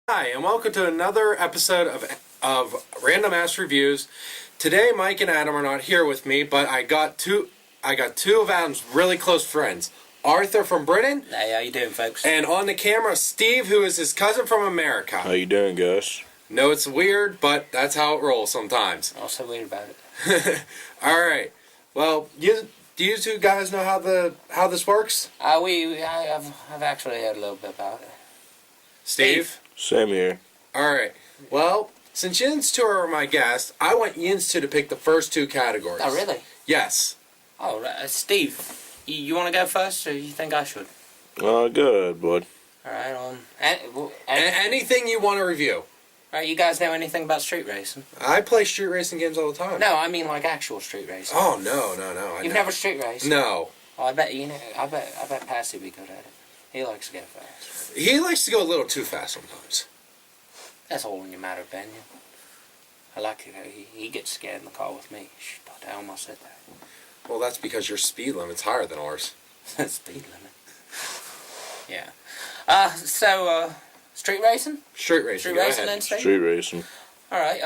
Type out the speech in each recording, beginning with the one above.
Hi, and welcome to another episode of Random Ass Reviews. Today, Mike and Adam are not here with me, but I got two of Adam's really close friends. Arthur from Britain. Hey, how you doing, folks? And on the camera, Steve, who is his cousin from America. How you doing, guys? No, it's weird, but that's how it rolls sometimes. Also weird about it. All right. Well, do you two guys know how this works? I've actually heard a little bit about it. Steve? Same here. All right. Well, since Yin's two are my guests, I want Yin's two to pick the first two categories. Oh, really? Yes. Oh, Steve, you want to go first, or you think I should? Go ahead, bud. All right. Anything you want to review. All right, you guys know anything about street racing? I play street racing games all the time. No, I mean like actual street racing. Oh, no. You've never street raced? No. Oh, I bet you know. I bet Patsy would be good at it. He likes to go fast. He likes to go a little too fast sometimes. That's all in your matter opinion. I like it. He gets scared in the car with me. Shh, I almost said that. Well, that's because your speed limit's higher than ours. Speed limit. Yeah. Street racing? Street racing. Street Go racing ahead. then, Steve? Street racing. Alright,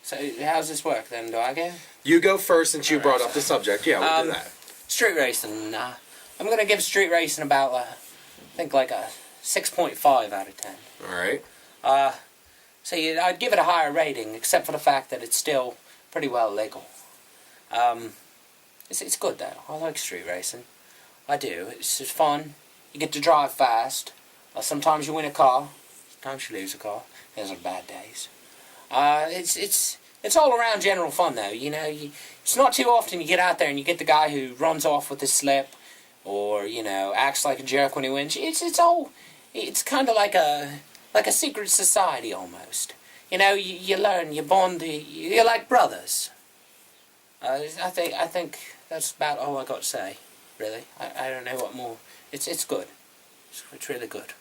so how's this work then? Do I go? You go first since you All brought right, up the subject. Yeah, we'll do that. Street racing. I'm going to give street racing about, I think like a 6.5 out of 10. All right. I'd give it a higher rating, except for the fact that it's still pretty well legal. It's good though. I like street racing. I do. It's just fun. You get to drive fast. Sometimes you win a car. Sometimes you lose a car. Those are bad days. It's all around general fun though. You know, it's not too often you get out there and you get the guy who runs off with his slip, or acts like a jerk when he wins. It's kind of like a secret society almost. You learn, you bond, you're like brothers. I think that's about all I got to say. Really, I don't know what more. It's good. It's really good.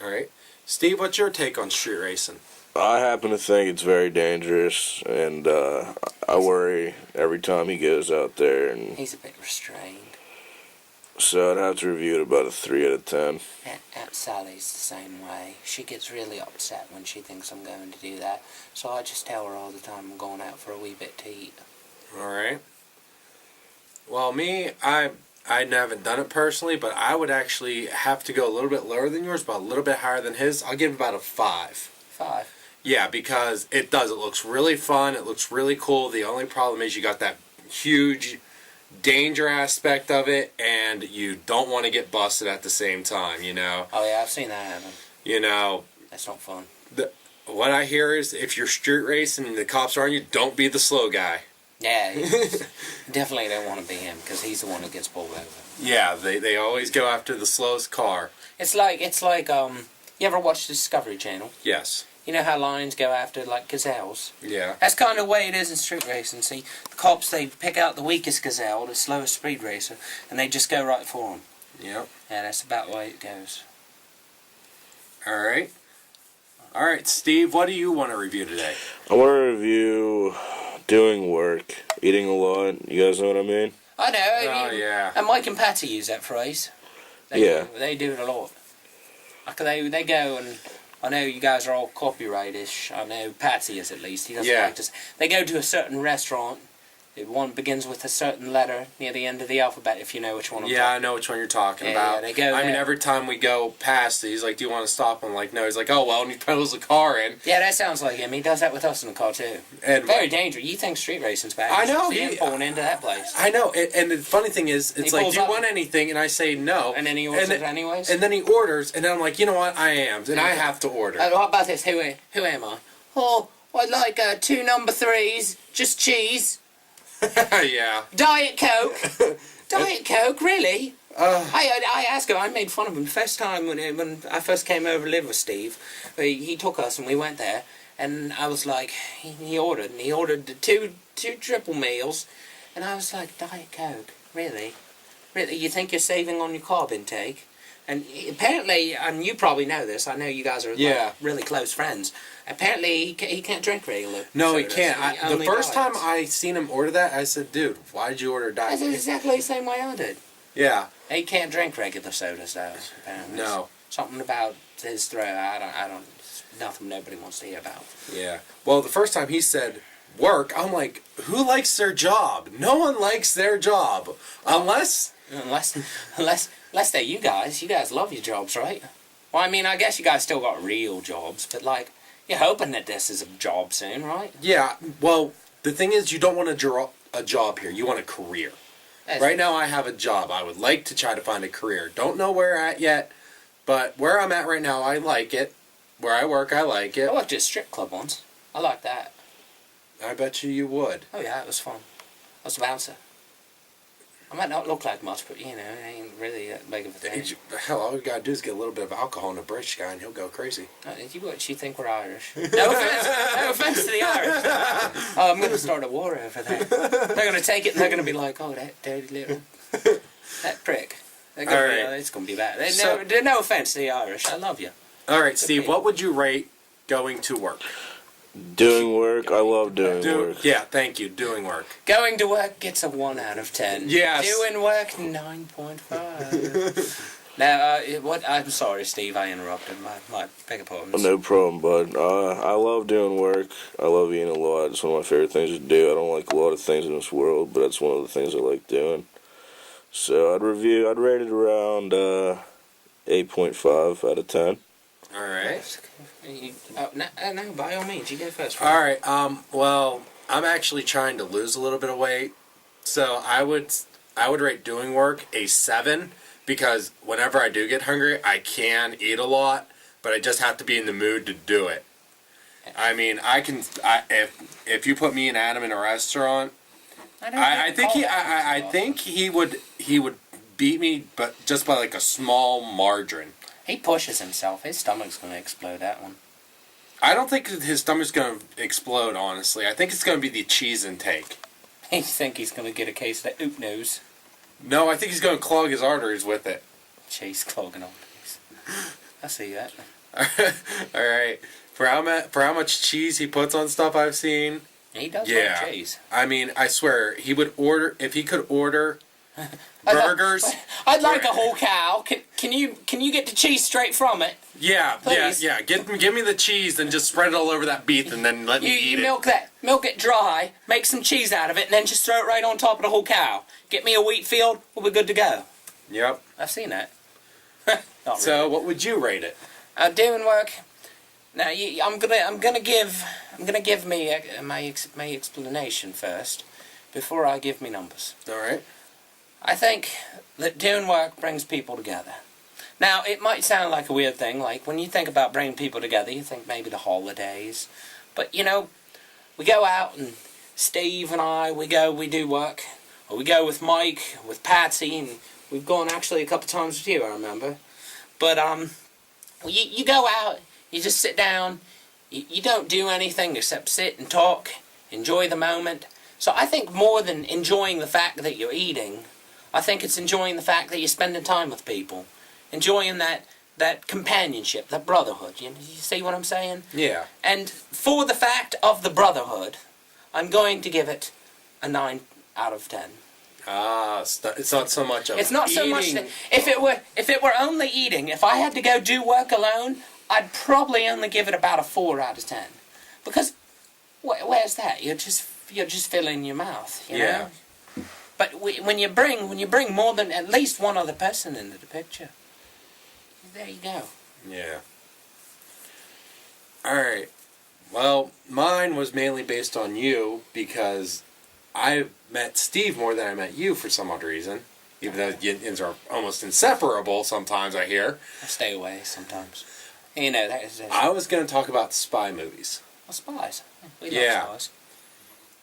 All right. Steve, what's your take on street racing? I happen to think it's very dangerous, and I worry every time he goes out there. And He's a bit restrained. so I'd have to review it about a 3 out of 10. Aunt Sally's the same way. She gets really upset when she thinks I'm going to do that. So I just tell her all the time I'm going out for a wee bit to eat. All right. Well, me, I haven't done it personally, but I would actually have to go a little bit lower than yours, but a little bit higher than his. I'll give it about a 5. 5. Yeah, because it does. It looks really fun. It looks really cool. The only problem is you got that huge danger aspect of it, and you don't want to get busted at the same time, Oh yeah, I've seen that happen. That's not fun. What I hear is if you're street racing and the cops are on you, don't be the slow guy. Yeah, definitely don't want to be him, because he's the one who gets pulled over. Yeah, they always go after the slowest car. It's like you ever watch the Discovery Channel? Yes. You know how lions go after like gazelles? Yeah. That's kind of the way it is in street racing. See, the cops, they pick out the weakest gazelle, the slowest speed racer, and they just go right for him. Yep. Yeah, that's about the way it goes. All right, Steve, what do you want to review today? I want to review doing work, eating a lot. You guys know what I mean? I know. Oh, yeah. And Mike and Patsy use that phrase. Yeah. They do it a lot. Like they go, and I know you guys are all copyright-ish. I know Patsy is, at least. He doesn't like to. They go to a certain restaurant. One begins with a certain letter near the end of the alphabet, if you know which one I'm talking about. I know which one you're talking about. Yeah, they go I mean, there. every time we go past it, he's like, do you want to stop? I'm like, no. He's like, oh, well, and he pedals the car in. Yeah, that sounds like him. He does that with us in the car, too. And Very dangerous. You think street racing's bad. I know. You see him pulling into that place. I know. And the funny thing is, it's like, do you want anything? And I say no. And then he orders it anyways? And then he orders, and then I'm like, you know what? I am. And I have to order. What about this? Who am I? Oh, I'd like 2 number 3s, just cheese. Yeah. Diet Coke. Diet Coke, really? I asked him. I made fun of him the first time when I first came over to live with Steve. He took us and we went there, and I was like, he ordered the two triple meals, and I was like, Diet Coke, really? You think you're saving on your carb intake? And apparently, and you probably know this, I know you guys are really close friends. Apparently, he can't drink regular. No, sodas. he can't. The first time I seen him order that, I said, dude, why did you order Diet? That's exactly the same way I did. Yeah. He can't drink regular sodas, though, apparently. No. Something about his throat, I don't, nothing nobody wants to hear about. Yeah. Well, the first time he said work, I'm like, who likes their job? No one likes their job. Unless they're you guys. You guys love your jobs, right? Well, I mean, I guess you guys still got real jobs, but like, you're hoping that this is a job soon, right? Yeah, well, the thing is, you don't want a job here. You want a career. Right now, I have a job. I would like to try to find a career. Don't know where I'm at yet, but where I'm at right now, I like it. Where I work, I like it. I worked at a strip club once. I like that. I bet you would. Oh yeah, it was fun. I was a bouncer. I might not look like much, but you know, it ain't really that big of a thing. Hell, all you gotta do is get a little bit of alcohol in a British guy, and he'll go crazy. You think we're Irish? No offense to the Irish. Oh, I'm gonna start a war over there. They're gonna take it and they're gonna be like, oh, that dirty little, that prick. All right, it's gonna be bad. No offense to the Irish. I love you. All right, Steve, what would you rate going to work? Doing work, I love doing work. Yeah, thank you, doing work. Going to work gets a 1 out of 10. Yes. Doing work, 9.5. Now, I'm sorry, Steve, I interrupted. My beg your pardon. No problem, bud. I love doing work. I love eating a lot. It's one of my favorite things to do. I don't like a lot of things in this world, but that's one of the things I like doing. So I'd rate it around 8.5 out of 10. All right. No, by all means, you go first. All right. Well, I'm actually trying to lose a little bit of weight, so I would rate doing work a 7 because whenever I do get hungry, I can eat a lot, but I just have to be in the mood to do it. I mean, if you put me and Adam in a restaurant, I think he would beat me, but just by like a small margin. He pushes himself. His stomach's going to explode, that one. I don't think his stomach's going to explode, honestly. I think it's going to be the cheese intake. You think he's going to get a case of the oop nose? No, I think he's going to clog his arteries with it. Cheese clogging arteries. I see that. All right. For how much cheese he puts on stuff I've seen. He does like cheese. I mean, I swear, he would order, if he could order burgers. I'd like a whole cow. Can you get the cheese straight from it? Yeah, Please. yeah. Give me the cheese and just spread it all over that beef and then let me eat it. Milk it dry, make some cheese out of it, and then just throw it right on top of the whole cow. Get me a wheat field, we'll be good to go. Yep. I've seen that. So, what would you rate it? Doing work. Now, I'm gonna give my explanation first, before I give me numbers. All right. I think that doing work brings people together. Now, it might sound like a weird thing, like when you think about bringing people together, you think maybe the holidays. But, you know, we go out and Steve and I, we do work. Or we go with Mike, with Patsy, and we've gone actually a couple times with you, I remember. But, you go out, you just sit down, you don't do anything except sit and talk, enjoy the moment. So I think more than enjoying the fact that you're eating, I think it's enjoying the fact that you're spending time with people. Enjoying that companionship, that brotherhood. You see what I'm saying? Yeah. And for the fact of the brotherhood, I'm going to give it a 9 out of 10. Ah, it's not so much of It's not eating. so much that if it were only eating, if I had to go do work alone, I'd probably only give it about a 4 out of 10. Because where's that? You're just filling your mouth, you know? But when you bring more than at least one other person into the picture, there you go. Yeah. All right. Well, mine was mainly based on you because I met Steve more than I met you for some odd reason. Even though yins are almost inseparable sometimes, I hear. I stay away sometimes. You know, that's I was going to talk about spy movies. well, spies. We Yeah. love spies.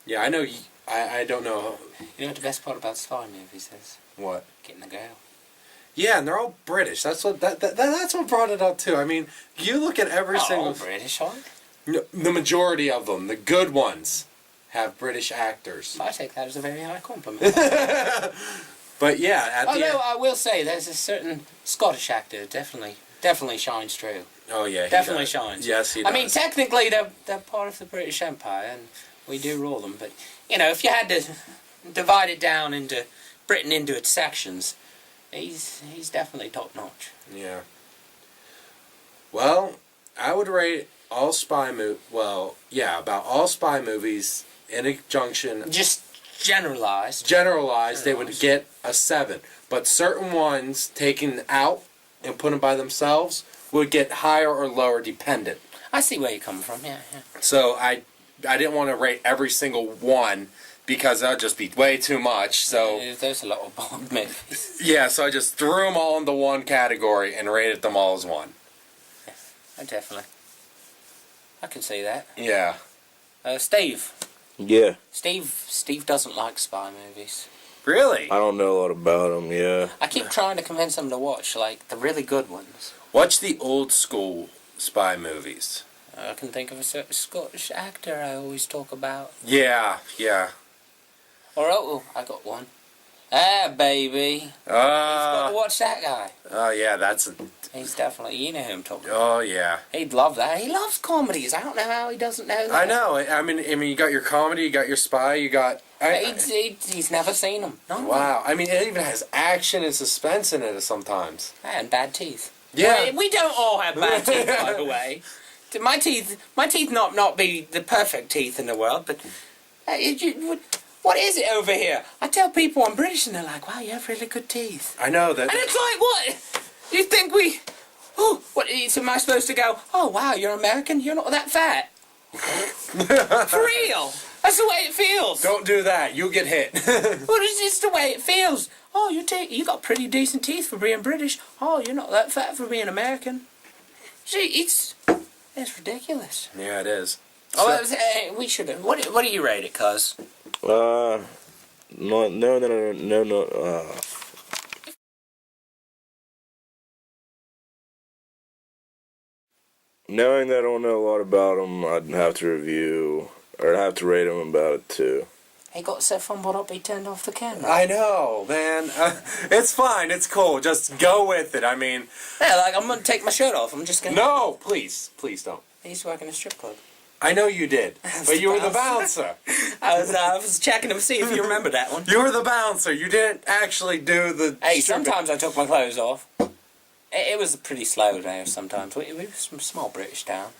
Yeah, I know. I don't know. You know what the best part about spy movies is? What? Getting a girl. Yeah, and they're all British. That's what that's what brought it up too. I mean, you look at every single British, right? No, the majority of them, the good ones, have British actors. I take that as a very high compliment. But yeah, at the Although end, I will say, there's a certain Scottish actor definitely shines through. oh yeah, he Definitely does. shines. Yes, he does. I mean, technically they're part of the British Empire, and we do rule them. But you know, if you had to divide it down into Britain into its sections, he's definitely top notch. Yeah. Well, I would rate all spy about all spy movies in conjunction, Just generalized. generalized, they would get a 7. But certain ones taken out and put them by themselves would get higher or lower dependent. I see where you're coming from. Yeah. So I didn't want to rate every single one because that would just be way too much. So There's a lot of Bond movies. yeah, so I just threw them all into one category and rated them all as 1. I can see that. Yeah. Steve. Yeah. Steve doesn't like spy movies. Really? I don't know a lot about them, yeah. I keep trying to convince him to watch, like, the really good ones. Watch the old school spy movies. I can think of a certain Scottish actor I always talk about. Yeah. Oh, I got one. Ah, baby. You've got to watch that guy. Oh yeah, that's He's definitely, you know who I'm talking about. oh yeah. He'd love that. He loves comedies. I don't know how he doesn't know that. I know. I mean, you got your comedy, you got your spy, you got. He's never seen them. No. Wow. I mean, it even has action and suspense in it sometimes. And bad teeth. Yeah. We don't all have bad teeth, by the way. My teeth not be the perfect teeth in the world, but what is it over here? I tell people I'm British and they're like, wow, you have really good teeth. I know that. And it's like, what? You think what, so am I supposed to go, oh wow, you're American, you're not that fat? For real. That's the way it feels. Don't do that. You'll get hit. Well, it's just the way it feels. Oh, you got pretty decent teeth for being British. Oh, you're not that fat for being American. See, it's ridiculous. Yeah, it is. We should have. What do you rate it, cuz? No. Knowing that I don't know a lot about them, I'd have to rate them about a 2. He got so fumbled up he turned off the camera. I know, man. It's fine. It's cool. Just go with it. I mean, Yeah, like I'm gonna take my shirt off. I'm just gonna. no, please don't. I used to work in a strip club. I know you did, but you were the bouncer. I was checking to see if you remember that one. You were the bouncer. You didn't actually do the. Hey, stripping. sometimes I took my clothes off. It was pretty slow there sometimes. We were from a small British town.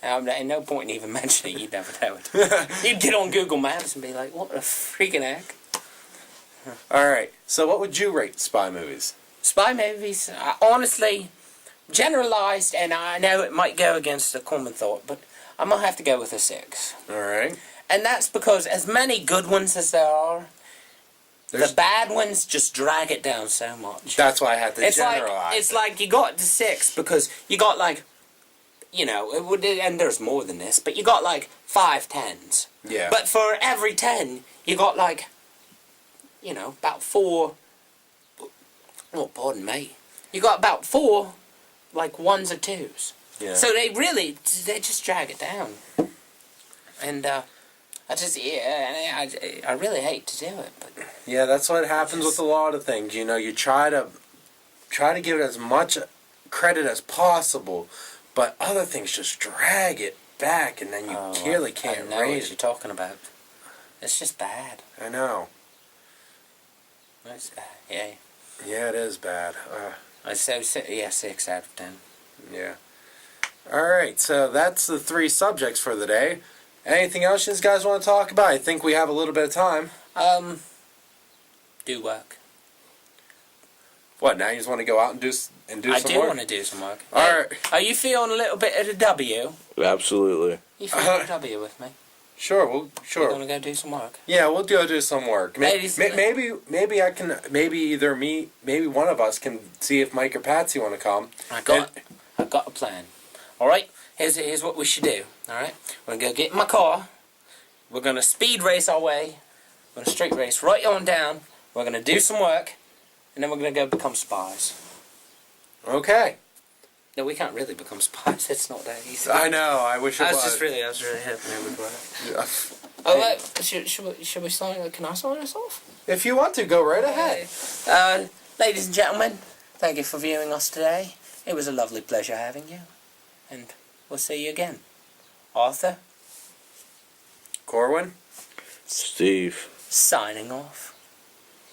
In no point in even mentioning it, you'd never know it. You'd get on Google Maps and be like, what the freaking heck? All right. So, what would you rate spy movies? Spy movies, honestly, generalized, and I know it might go against a common thought, but I'm going to have to go with a 6. All right. And that's because as many good ones as there are, the bad ones just drag it down so much. That's why I had to generalize. It's like you got to 6 because you got like, and there's more than this, but you got like 5 10s. Yeah. But for every 10, you got like, about 4. Oh, pardon me. You got about 4, like 1s or 2s. Yeah. So they just drag it down. And I really hate to do it, but Yeah, that's what happens with a lot of things. You try to give it as much credit as possible, but other things just drag it back, and then you clearly can't I know rate what it. you're talking about. It's just bad. I know. It's, yeah. Yeah, it is bad. I say 6 out of 10. Yeah. All right, so that's the 3 subjects for the day. Anything else you guys want to talk about? I think we have a little bit of time. Do work. What, now you just want to go out and do some work? I do want to do some work. All right. Are you feeling a little bit of a W? Absolutely. You feeling a W with me? Sure, We're going to go do some work. Yeah, we'll go do some work. Ladies- Maybe one of us can see if Mike or Patsy want to come. I've got a plan. All right. Here's what we should do. All right. We're gonna go get in my car. We're gonna speed race our way. We're gonna street race right on down. We're gonna do some work, and then we're gonna go become spies. Okay. No, we can't really become spies. It's not that easy. I know. I wish it was. I was really hoping it would work. Yeah. Oh, should we sign? Can I sign us off? If you want to, go right ahead. Ladies and gentlemen, thank you for viewing us today. It was a lovely pleasure having you, and we'll see you again. Arthur, Corwin? Steve. signing off.